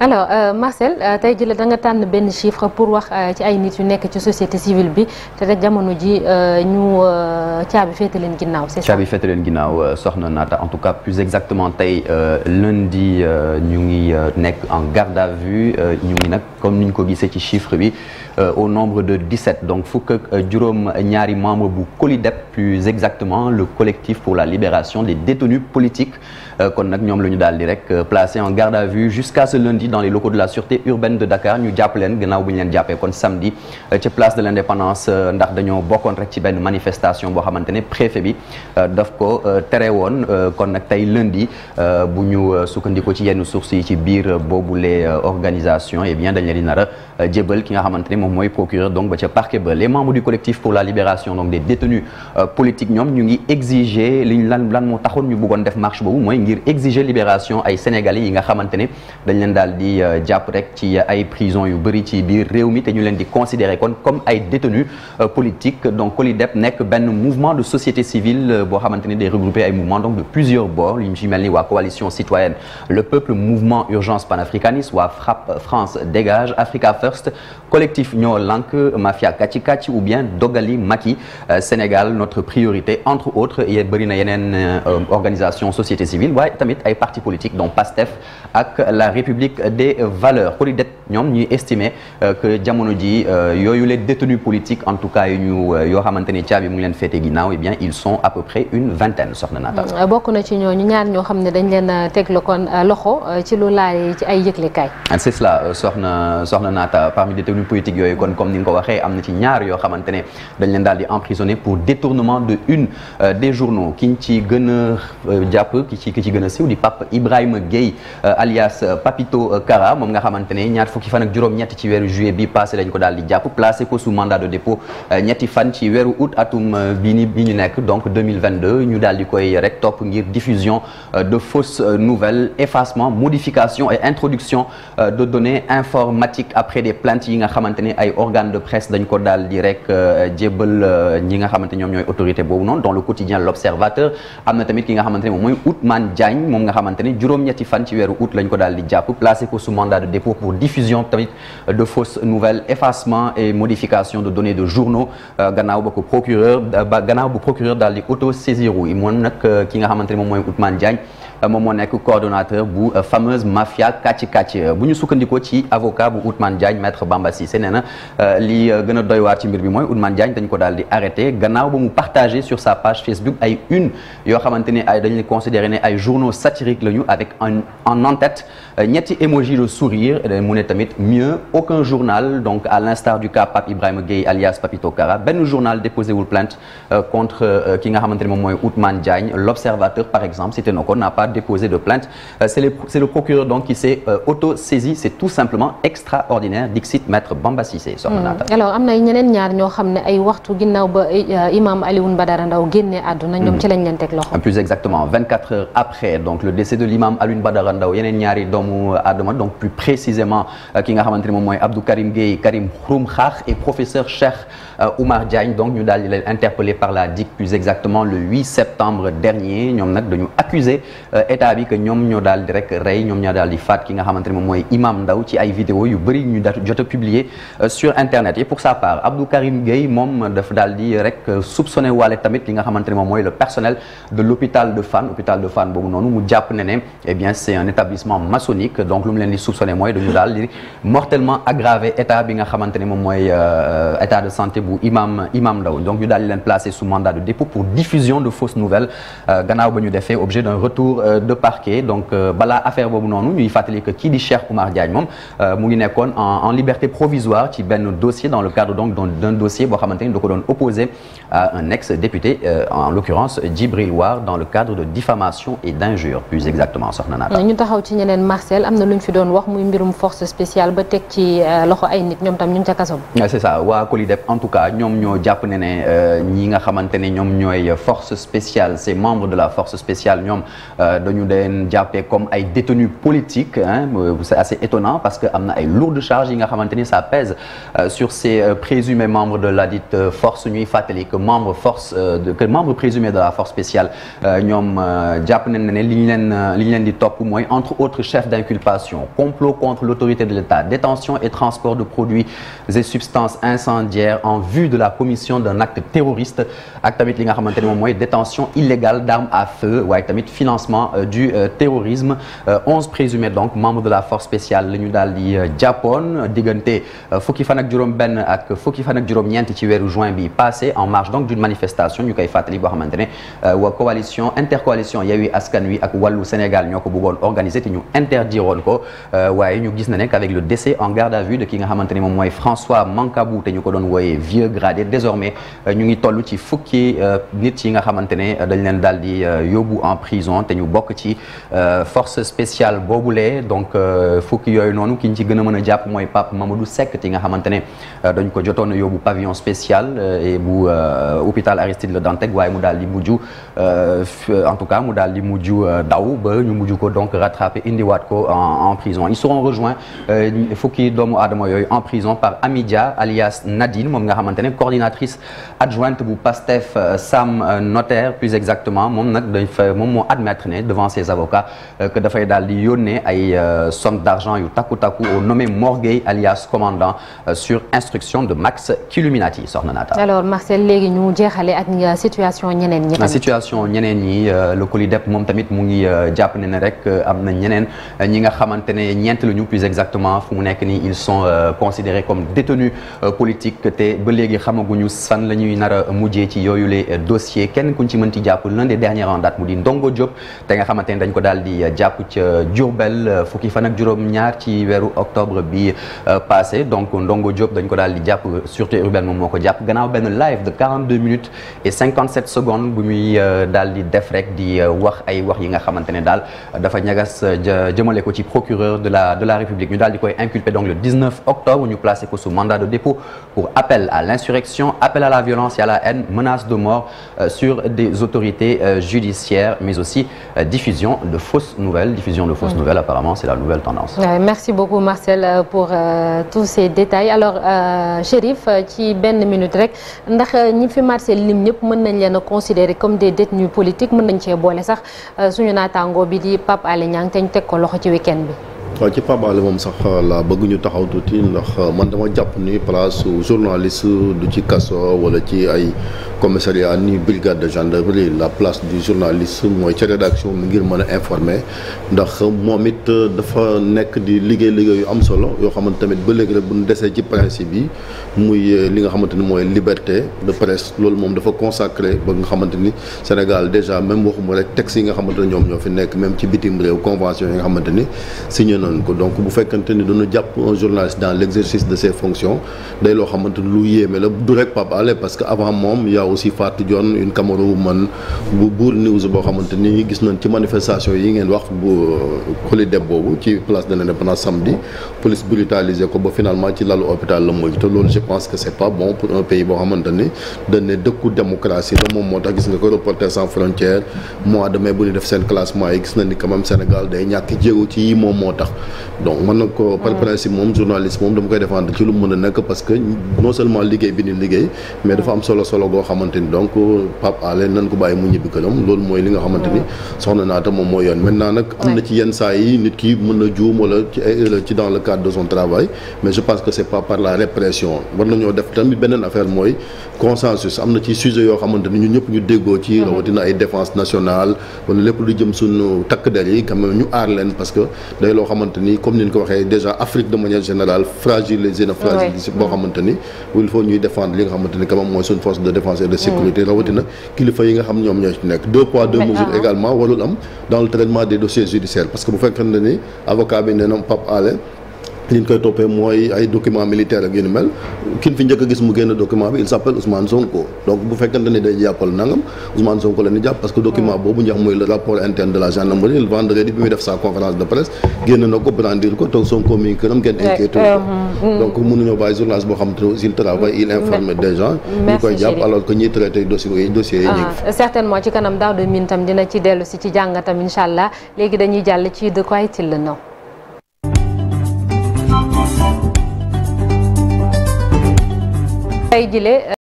alors Marcel tey jii da nga tànn benn chiffre pour wax ci ay nit yu nekk ci société civile bi te rek jamono ji ñu caabi féete leen ginnaaw. c'est ça caabi féete leen ginnaaw soxna Naata en tout cas plus exactement tey lundi ñu ngi nekk en garde à vue ñu ngi nag comme ni ñu ko gisee ci chiffre bi au nombre de 17 donc fukk ak juróom ñaari membre bu COLIDEP plus exactement le collectif pour la libération des détenus politiques kon nag ñoom la ñu daal di rek placé en garde à vue jusqu'à ce lundi dans les locaux de la sûreté urbaine de Dakar ñu jàpp leen gannaaw bu ñu leen jàppee kon samedi ci place de l'indépendance ndax dañoo bokkoon rek ci benn manifestation boo xamante ne préfet bi daf ko tere woon kon nag tey lundi bu ñu sukkandikoo ci yenn sources yi ci biir boobule organisation et bien dañ leen di nar a jébal ki nga xamante ne moom mooy procureur donc ba ca parquet ba les membres du collectif pour la libération donc des détenus politiques ñoom ñu ngi exiger liñ lan moo taxoon ñu bëggoon def marche boobu mooy ngir exiger libération ay sénégalais yi nga xamante ne dañ leen daal di jàpp rek ci ay prison yu bëri ci biir réew mi te ñu leen di considérer kon comme ay détenus politiques donc COLIDEP nekk benn mouvement de société civile boo xamante ne day regrouper ay mouvements donc de plusieurs bords yu ci mel ni waa coalition citoyenne le peuple mouvement urgence panafricaniste waa FRAPP France dégage Africa First collectif ñoo lank mafia kàcci kàcci ou bien Dogali Macky Sénégal notre priorité entre autres yéen bëri na yeneen organisation société civile waaye tamit ay partis politiques dont PASTEF ak la République des valeurs COLIDEP ñoom ñuy estimer que jamono ji yooyu les détenus politiques en tout cas yoo xamante ni caabi mu ngi leen féete ginnaaw eh bien ils sont à peu près une vingtaine soxna Naata. bokk na ci ñooñu ñaar ñoo xam ne dañ leen teg loxo ci lu laale ci ay yëglekaay. c'est cela soxna Naata parmi détenus politiques yooyu kon comme ni nga ko waxee am na ci ñaar yoo xamante ne dañ leen daal di emprisonné pour détournement de une des journaux ki ñu ci gën a jàpp ki ci gën a siiw di Pape Ibrahima Gueye alias Papito Kara moom nga xamante ne ñaar fukki fan ak juróom-ñett ci weeru juillet bi passé lañ ko daal di jàpp placé ko sous mandat de dépôt ñetti fan ci weeru août atum bi ñu nekk donc 2022 ñu daal di koy rek topp ngir diffusion de fausses nouvelles effacement modification et introduction de données informatiques après des plaintes yi nga xamante ne ay organes de presse dañ ko daal di rek jébbal ñi nga xamante ñoom ñooy autorité boobu noonu dans le quotidien l'Observateur am na tamit ki nga xamante ne moom mooy Ousmane Diagne moom nga xamante ne juróom-ñetti fan ci weeru août lañ ko daal di jàpp placé ko sous mandat de dépôt pour diffusion tamit de fausses nouvelles effacement et modification de données de journaux gannaaw ba ko procureur daal di auto saisir yi moom nag ki nga xamante ne moom mooy Ousmane Diagne moom moo nekk coordonnateur bu fameuse mafia kàcci bu ñu sukkandikoo ci avocat bu Ousmane Diagne maître Bamba Cissé nee na li gën a doy waar ci mbir bi mooy Ousmane Diagne dañ ko daal di arrêté gannaaw ba mu partagé sur sa page Facebook ay une yoo xamante ne ay dañ leen considéré ne ay journaux satiriques lañu avec en en-tête ñetti émoji de sourire mu ne tamit mieux aucun journal donc à l'instar du cas Pape Ibrahima Gueye alias Papito Kara benn journal déposé wul plainte contre ki nga xamante ne moom mooy Ousmane Diagne l'Observateur par exemple cité na ko n'a pas déposé de plainte c'est le procureur donc qui s'est auto-saisi c'est tout simplement extraordinaire dixit maître Bamba Cissé soxna Naata. alors am na ñeneen ñaar ñoo xam ne ay waxtu ginnaaw ba imam Alioune Badara Ndao génnee àdduna ñoom ci lañ leen teg loxo. plus exactement 24 heures après donc le décès de l'imam Alioune Badara Ndao yeneen ñaari doomu aadama donc plus précisément ki nga xamante ne moom mooy Abdou Karim Gueye Karim Xurum Xaax et professeur Cheikh Oumar Diagne donc ñu daal di leen interpellé par la DIC plus exactement le 8 septembre dernier ñoom nag dañu accusé état bi que ñoom ñoo daal di rek rey ñoom ñoo daal di faat ki nga xamante ne moom mooy imam Ndao ci ay vidéo yu bëri ñu jot a publier sur internet et pour sa part Abdou Karim Gueye moom dafa daal di rek soupçonné waale tamit li nga xamante ne moom mooy le personnel de l'hôpital de Fann boobu noonu mu jàpp ne eh bien c'est un établissement maçonnique donc lu mu leen di soupçonné mooy dañu daal di mortellement aggravé état bi nga xamante ne moom mooy état de santé bu imam Ndao donc ñu daal di leen placé sous mandat de dépôt pour diffusion de fausses nouvelles gannaaw ba ñu defee objet d'un retour de parquet donc balaa affaire boobu noonu ñuy fàttali que kii di Cheikh Oumar Diagne moom mu ngi nekkoon en liberté provisoire ci benn dossier dans le cadre donc d'un dossier boo xamante ni da ko doon opposé à un ex-député en l'occurrence Djibril War dans le cadre de diffamation et d'injure plus exactement soxna Naata. ñu taxaw ci ñeneen Marcel am na lu ñu fi doon wax muy mbirum force spéciale ba teg ci loxo ay nit ñoom tam ñu ngi ca kaso ba. c'est ça waa COLIDEP en tout cas ñoom ñoo jàpp ne ñi nga xamante ne ñoom ñooy force spéciale ces membres de la force spéciale ñoom dañu leen jàppee comme ay détenus politiques c'est assez étonnant parce que am na ay lourdes charges yi nga xamante ni ça pèse sur ces présumés membres de la dite force ñuy fàttali que membre présumé de la force spéciale ñoom jàpp nañ ne li ñu leen di topp mooy entre autres chefs d'inculpation complot contre l'autorité de l'État détention et transport de produits et substances incendiaires en vue de la commission d'un acte terroriste ak tamit li nga xamante ni moom mooy détention illégale d'armes à feu waaye tamit financement du terrorisme 11 présumés donc membres de la force spéciale la ñu daal di jàppoon diggante fukki fan ak juróom-benn ak fukki fan ak juróom-ñeent ci weeru juin bi passé en marge donc d'une manifestation ñu koy fàttali boo xamante ne waa coalition intercoalition Yewwi Askan Wi ak Wallu Sénégal ñoo ko bëggoon organiser te ñu interdiroon ko waaye ñu gis na ne qu'avec le décès en garde à vue de ki nga xamante ne moom mooy François Mancabou te ñu ko doon wooyee vieux gradé désormais ñu ngi toll ci fukki nit yi nga xamante ne dañ leen daal di yóbbu en prison te ñu bokk ci force spéciale boobule donc fukki yooyu noonu ki ñu ci gën a mën a jàpp mooy Pape Mamadou Seck ti nga xamante ne dañ ko jotoon a yóbbu pavillon spécial et bu hôpital Aristide Le Dantec waaye mu daal di mujj en tout cas mu daal di mujj daw ba ñu mujj ko donc rattrapé indiwaat ko en prison ils seront rejoints fukki doomu aadama yooyu en prison par Amidia alias Nadine moom nga xamante ne coordinatrice adjointe bu PASTEF Sam Notaire plus exactement moom nag moom moo admettre ne devant ses avocats que dafay daal di yónnee ay somme d'argent yu takku au nommé Mor Gueye alias commandant sur instruction de Max Killuminati soxna Naata. alors Marcel léegi ñu jeexale ak situation ñeneen ñi. situation ñeneen ñi le COLIDEP moom tamit mu ngi jàpp ne rek am na ñeneen ñi nga xamante ne ñeent la ñu plus exactement fu mu nekk nii ils sont considérés comme détenus politiques te ba léegi xamaguñu fan la ñuy nar a mujjee ci yooyu les dossiers kenn kuñ ci mën ci jàpp l'un des derniers en date mu di Ndongo Diop te nga xamante ne dañ ko daal di jàpp ca Diourbel fukki fan ak juróom-ñaar ci weeru octobre bi passé donc Ndongo Diop dañ ko daal di jàpp sûreté urbaine moom moo ko jàpp gannaaw benn live de 42 minutes et 57 secondes bu muy daal di def rek di wax ay wax yi nga xamante ne daal dafa ñagas jëmale ko ci procureur de la République ñu daal di koy inculpé donc le 19 octobre ñu placé ko sous mandat de dépôt pour appel à l'insurrection appel à la violence et à la haine menace de mort sur des autorités judiciaires mais aussi diffusion de fausses nouvelles apparemment c'est la nouvelle tendance. Merci beaucoup Marcel pour tous ces détails alors Chérif ci benn minute rek ndax ñi fi Marcel lim ñëpp mën nañ leen a considérer comme des détenus politiques mën nañ cee boole sax suñu naataangoo bi di Pape Alé Niang te ñu teg ko loxo ci week-end bi. waaw ci Pape Alé moom sax la bëgg ñu taxaw tuuti ndax man dama jàpp ni place journaliste du ci kaso wala ci ay commissariat ni brigade de gendarmerie la place du journaliste mooy ca rédaction mi ngir mën a informer ndax moom it dafa nekk di liggéey yu am solo yoo xamante tamit ba léegi rek bu ñu desee ci principe yi muy li nga xamante ni mooy liberté de presse loolu moom dafa consacré ba nga xamante ni Sénégal déjà même waxuma rek textes yi nga xamante ne ñoom ñoo fi nekk même ci bitim réew convention yi nga xamante ni signé nañ ko donc bu fekkante ni dañu jàpp un journaliste dans l'exercice de ses fonctions day loo xamante ni lu yéeme la du rek Pape Alé parce que avant moom y a aussi Fatou Dione une camarawoman bu Bour News boo xamante ni gis nañ ci manifestation yi ngeen wax bu COLIDEP boobu ci place de l'Indépendance samedi police brutalisé ko ba finalement ci lalu hôpital la mujj te loolu je pense que c'est pas bon pour un pays boo xamante ni dañ ne dëkku démocratie la moom moo tax gis nga ko Reporters sans frontières mois de mai bu ñu def seen classement yi gis nañ ni quand même Sénégal day ñàkk jéego ci yi moom moo tax donc mën na ko par principe moom journaliste moom dama koy défendre ci lu mën a nekk parce que non seulement liggéey bi ni liggéey mais dafa am solo goo xamante ni donc Pape Alé nan ko bàyyi mu ñibbi këram loolu mooy li nga xamante ni soxna Naata moom mooy yoon maintenant nag am na ci yenn saa yi nit ki mën na juum wala ci dans le cadre de son travail mais je pense que c'est pas par la répression war nañoo def tamit beneen affaire mooy consensus am na ci sujet yoo xamante ni ñun ñëpp ñu déggoo ci rawatina ay défense nationale wala lépp lu jëm suñu takk der yi quand même ñu aar leen parce que day loo xamante ni comme ni ñu ko waxee déjà Afrique de manière générale fragilisé na fragilisé boo xamante ni il faut ñuy défendre li nga xamante ni quand même mooy suñu force de défense et de sécurité rawatina kilifa yi nga xam ñoom ñoo ci nekk 2 poids 2 mesures également warul am dans le traitement des dossiers judiciaires parce que bu fekkee ne ni avocat bi nee na Pape Alé li ñu koy toppee mooy ay document militaire ak yu ni mel kin fi njëkk a gis mu génn document bi il s'appelle Ousmane Sonko donc bu fekkente ni day jàppal nangam Ousmane Sonko la ni jàpp parce que document boobu ñu wax mooy le rapport interne de la gendarmerie le vendredi bi muy def sa conférence de presse génn na ko brandir ko te Sonko mi ngi këram kenn inquiété ko donc mënuñoo bàyyi journaliste boo xam te ne il travaille il informe des gens ñu koy jàpp alors que ñiy traité dossiers yi ñu ngi certainement ci kanam daaw de min tam dina ci dellu si ci jàngatam incha allah léegi dañuy jàll ci de quoi est-il le nom. tey jile